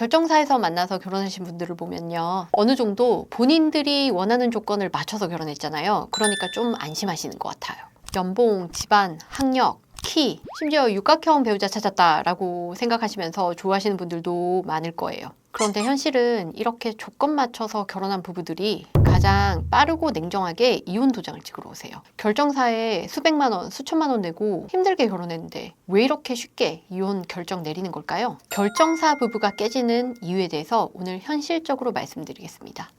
결정사에서 만나서 결혼하신 분들을 보면요. 어느 정도 본인들이 원하는 조건을 맞춰서 결혼했잖아요. 그러니까 좀 안심하시는 것 같아요. 연봉, 집안, 학력, 키, 심지어 육각형 배우자 찾았다라고 생각하시면서 좋아하시는 분들도 많을 거예요. 그런데 현실은 이렇게 조건 맞춰서 결혼한 부부들이 가장 빠르고 냉정하게 이혼 도장을 찍으러 오세요. 결정사에 수백만 원, 수천만 원 내고 힘들게 결혼했는데 왜 이렇게 쉽게 이혼 결정 내리는 걸까요? 결정사 부부가 깨지는 이유에 대해서 오늘 현실적으로 말씀드리겠습니다.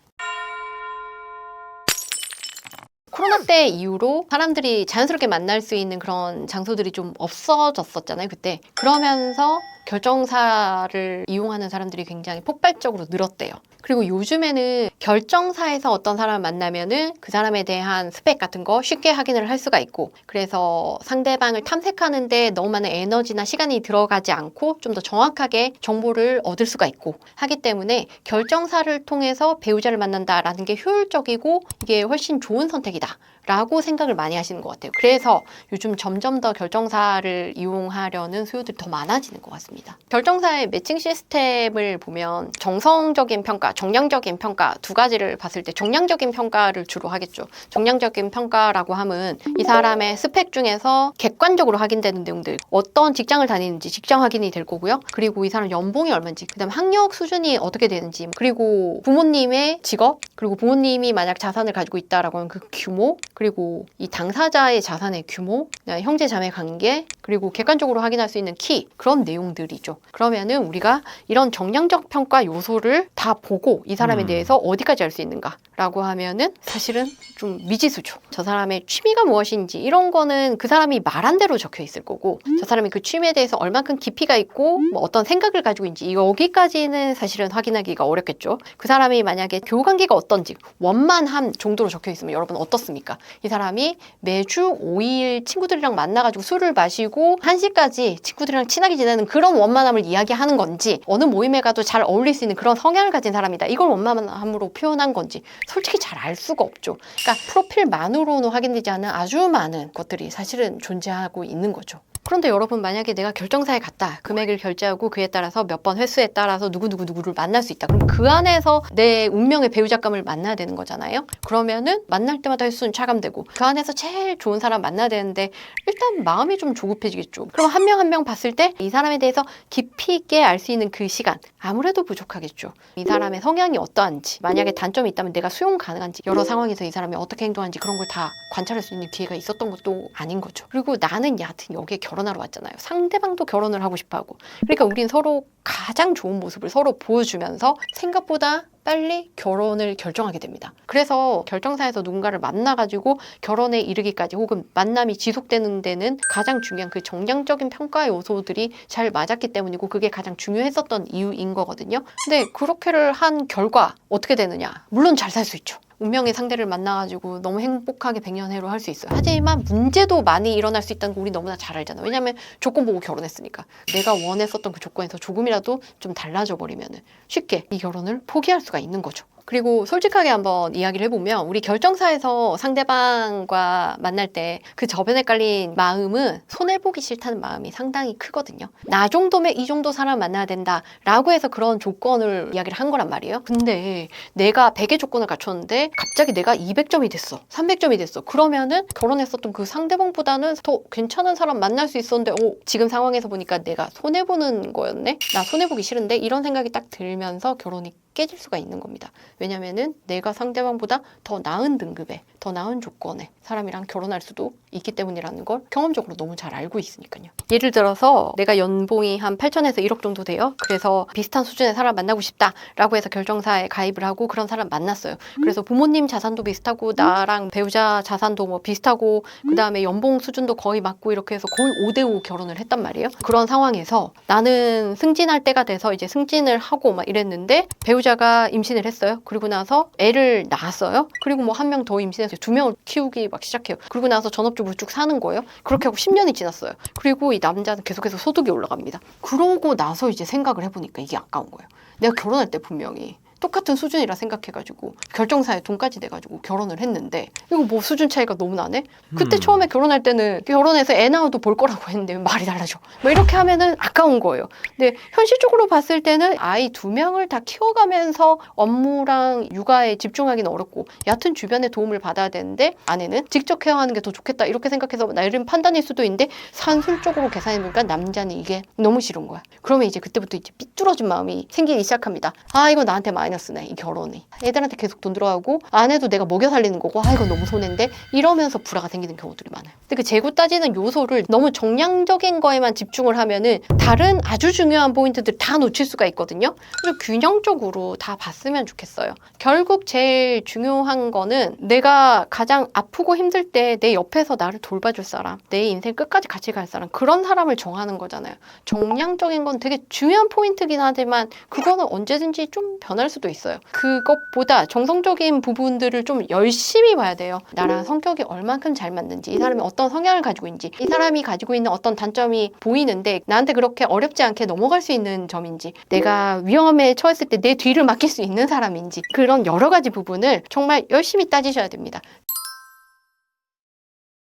코로나 때 이후로 사람들이 자연스럽게 만날 수 있는 그런 장소들이 좀 없어졌었잖아요, 그때. 그러면서 결정사를 이용하는 사람들이 굉장히 폭발적으로 늘었대요. 그리고 요즘에는 결정사에서 어떤 사람을 만나면은 그 사람에 대한 스펙 같은 거 쉽게 확인을 할 수가 있고, 그래서 상대방을 탐색하는데 너무 많은 에너지나 시간이 들어가지 않고 좀 더 정확하게 정보를 얻을 수가 있고 하기 때문에 결정사를 통해서 배우자를 만난다라는 게 효율적이고 이게 훨씬 좋은 선택이다 라고 생각을 많이 하시는 것 같아요. 그래서 요즘 점점 더 결정사를 이용하려는 수요들이 더 많아지는 것 같습니다. 결정사의 매칭 시스템을 보면 정성적인 평가, 정량적인 평가 두 가지를 봤을 때 정량적인 평가를 주로 하겠죠. 정량적인 평가라고 하면 이 사람의 스펙 중에서 객관적으로 확인되는 내용들, 어떤 직장을 다니는지 직장 확인이 될 거고요. 그리고 이 사람 연봉이 얼마인지, 그다음 학력 수준이 어떻게 되는지, 그리고 부모님의 직업, 그리고 부모님이 만약 자산을 가지고 있다라고 하면 그 규모, 그리고 이 당사자의 자산의 규모, 형제 자매 관계, 그리고 객관적으로 확인할 수 있는 키, 그런 내용들이죠. 그러면은 우리가 이런 정량적 평가 요소를 다 보고 이 사람에 대해서 어디까지 알 수 있는가라고 하면은 사실은 좀 미지수죠. 저 사람의 취미가 무엇인지 이런 거는 그 사람이 말한 대로 적혀 있을 거고, 저 사람이 그 취미에 대해서 얼만큼 깊이가 있고 뭐 어떤 생각을 가지고 있는지 여기까지는 사실은 확인하기가 어렵겠죠. 그 사람이 만약에 교우 관계가 어떤지 원만함 정도로 적혀 있으면 여러분 어떻습니까? 이 사람이 매주 5일 친구들이랑 만나가지고 술을 마시고 1시까지 친구들이랑 친하게 지내는 그런 원만함을 이야기하는 건지, 어느 모임에 가도 잘 어울릴 수 있는 그런 성향을 가진 사람이다, 이걸 원만함으로 표현한 건지 솔직히 잘 알 수가 없죠. 그러니까 프로필만으로는 확인되지 않은 아주 많은 것들이 사실은 존재하고 있는 거죠. 그런데 여러분, 만약에 내가 결정사에 갔다, 금액을 결제하고 그에 따라서 몇 번 횟수에 따라서 누구를 만날 수 있다. 그럼 그 안에서 내 운명의 배우자감을 만나야 되는 거잖아요. 그러면은 만날 때마다 횟수는 차감되고 그 안에서 제일 좋은 사람 만나야 되는데 일단 마음이 좀 조급해지겠죠. 그럼 한 명 한 명 봤을 때 이 사람에 대해서 깊이 있게 알 수 있는 그 시간 아무래도 부족하겠죠. 이 사람의 성향이 어떠한지, 만약에 단점이 있다면 내가 수용 가능한지, 여러 상황에서 이 사람이 어떻게 행동하는지 그런 걸 다 관찰할 수 있는 기회가 있었던 것도 아닌 거죠. 그리고 나는 여하튼 여기에 결혼하러 왔잖아요. 상대방도 결혼을 하고 싶어 하고. 그러니까 우린 서로 가장 좋은 모습을 서로 보여주면서 생각보다 빨리 결혼을 결정하게 됩니다. 그래서 결정사에서 누군가를 만나가지고 결혼에 이르기까지 혹은 만남이 지속되는 데는 가장 중요한 그 정량적인 평가 요소들이 잘 맞았기 때문이고 그게 가장 중요했었던 이유인 거거든요. 근데 그렇게를 한 결과 어떻게 되느냐? 물론 잘 살 수 있죠. 운명의 상대를 만나가지고 너무 행복하게 백년해로 할 수 있어요. 하지만 문제도 많이 일어날 수 있다는 거 우리 너무나 잘 알잖아요. 왜냐하면 조건 보고 결혼했으니까. 내가 원했었던 그 조건에서 조금이라도 좀 달라져 버리면 쉽게 이 결혼을 포기할 수가 있는 거죠. 그리고 솔직하게 한번 이야기를 해보면 우리 결정사에서 상대방과 만날 때 그 저변에 깔린 마음은 손해보기 싫다는 마음이 상당히 크거든요. 나 정도면 이 정도 사람 만나야 된다라고 해서 그런 조건을 이야기를 한 거란 말이에요. 근데 내가 100의 조건을 갖췄는데 갑자기 내가 200점이 됐어, 300점이 됐어. 그러면은 결혼했었던 그 상대방보다는 더 괜찮은 사람 만날 수 있었는데 지금 상황에서 보니까 내가 손해보는 거였네? 나 손해보기 싫은데? 이런 생각이 딱 들면서 결혼이 깨질 수가 있는 겁니다. 왜냐면은 내가 상대방보다 더 나은 등급에, 더 나은 조건에 사람이랑 결혼할 수도 있기 때문이라는 걸 경험적으로 너무 잘 알고 있으니까요. 예를 들어서 내가 연봉이 한 8천에서 1억 정도 돼요. 그래서 비슷한 수준의 사람 만나고 싶다라고 해서 결정사에 가입을 하고 그런 사람 만났어요. 그래서 부모님 자산도 비슷하고 나랑 배우자 자산도 뭐 비슷하고 그 다음에 연봉 수준도 거의 맞고 이렇게 해서 거의 5대5 결혼을 했단 말이에요. 그런 상황에서 나는 승진할 때가 돼서 이제 승진을 하고 막 이랬는데 배우자가 임신을 했어요. 그리고 나서 애를 낳았어요. 그리고 뭐 한 명 더 임신해서 2명을 키우기 막 시작해요. 그리고 나서 전업주부로 쭉 사는 거예요. 그렇게 하고 10년이 지났어요. 그리고 이 남자는 계속해서 소득이 올라갑니다. 그러고 나서 이제 생각을 해보니까 이게 아까운 거예요. 내가 결혼할 때 분명히 똑같은 수준이라 생각해가지고 결정사에 돈까지 내가지고 결혼을 했는데 이거 뭐 수준 차이가 너무 나네? 그때 처음에 결혼할 때는 결혼해서 애 낳아도 볼 거라고 했는데 말이 달라져. 뭐 이렇게 하면은 아까운 거예요. 근데 현실적으로 봤을 때는 아이 2명을 다 키워가면서 업무랑 육아에 집중하기는 어렵고 얕은 주변의 도움을 받아야 되는데 아내는 직접 케어하는 게 더 좋겠다 이렇게 생각해서 나름 판단일 수도 있는데 산술적으로 계산해보니까 남자는 이게 너무 싫은 거야. 그러면 이제 그때부터 이제 삐뚤어진 마음이 생기기 시작합니다. 아 이거 나한테 마이너스네 이 결혼이. 애들한테 계속 돈 들어가고 아내도 내가 먹여 살리는 거고 아 이거 너무 손해인데 이러면서 불화가 생기는 경우들이 많아요. 근데 그 재고 따지는 요소를 너무 정량적인 거에만 집중을 하면은 다른 아주 중요한 포인트들 다 놓칠 수가 있거든요. 그래서 균형적으로 다 봤으면 좋겠어요. 결국 제일 중요한 거는 내가 가장 아프고 힘들 때 내 옆에서 나를 돌봐줄 사람, 내 인생 끝까지 같이 갈 사람 그런 사람을 정하는 거잖아요. 정량적인 건 되게 중요한 포인트긴 하지만 그거는 언제든지 좀 변할 수도 있어요. 그것보다 정성적인 부분들을 좀 열심히 봐야 돼요. 나랑 성격이 얼만큼 잘 맞는지, 이 사람이 어떤 성향을 가지고 있는지, 이 사람이 가지고 있는 어떤 단점이 보이는데 나한테 그렇게 어렵지 않게 넘어갈 수 있는 점인지, 내가 위험에 처했을 때 내 뒤를 맡길 수 있는 사람인지 그런 여러 가지 부분을 정말 열심히 따지셔야 됩니다.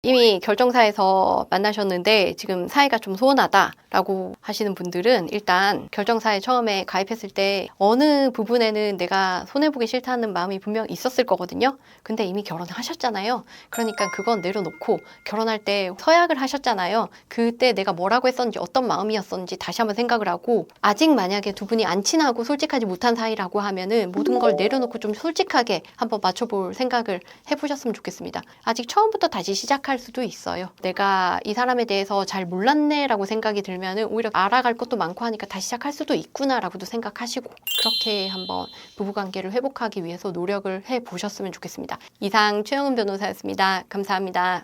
이미 결정사에서 만나셨는데 지금 사이가 좀 소원하다라고 하시는 분들은 일단 결정사에 처음에 가입했을 때 어느 부분에는 내가 손해보기 싫다는 마음이 분명 있었을 거거든요. 근데 이미 결혼을 하셨잖아요. 그러니까 그건 내려놓고 결혼할 때 서약을 하셨잖아요. 그때 내가 뭐라고 했었는지 어떤 마음이었었는지 다시 한번 생각을 하고 아직 만약에 두 분이 안 친하고 솔직하지 못한 사이라고 하면은 모든 걸 내려놓고 좀 솔직하게 한번 맞춰볼 생각을 해보셨으면 좋겠습니다. 아직 처음부터 다시 시작할 수도 있어요. 내가 이 사람에 대해서 잘 몰랐네 라고 생각이 들면은 오히려 알아갈 것도 많고 하니까 다시 시작할 수도 있구나 라고도 생각하시고 그렇게 한번 부부관계를 회복하기 위해서 노력을 해보셨으면 좋겠습니다. 이상 최영은 변호사였습니다. 감사합니다.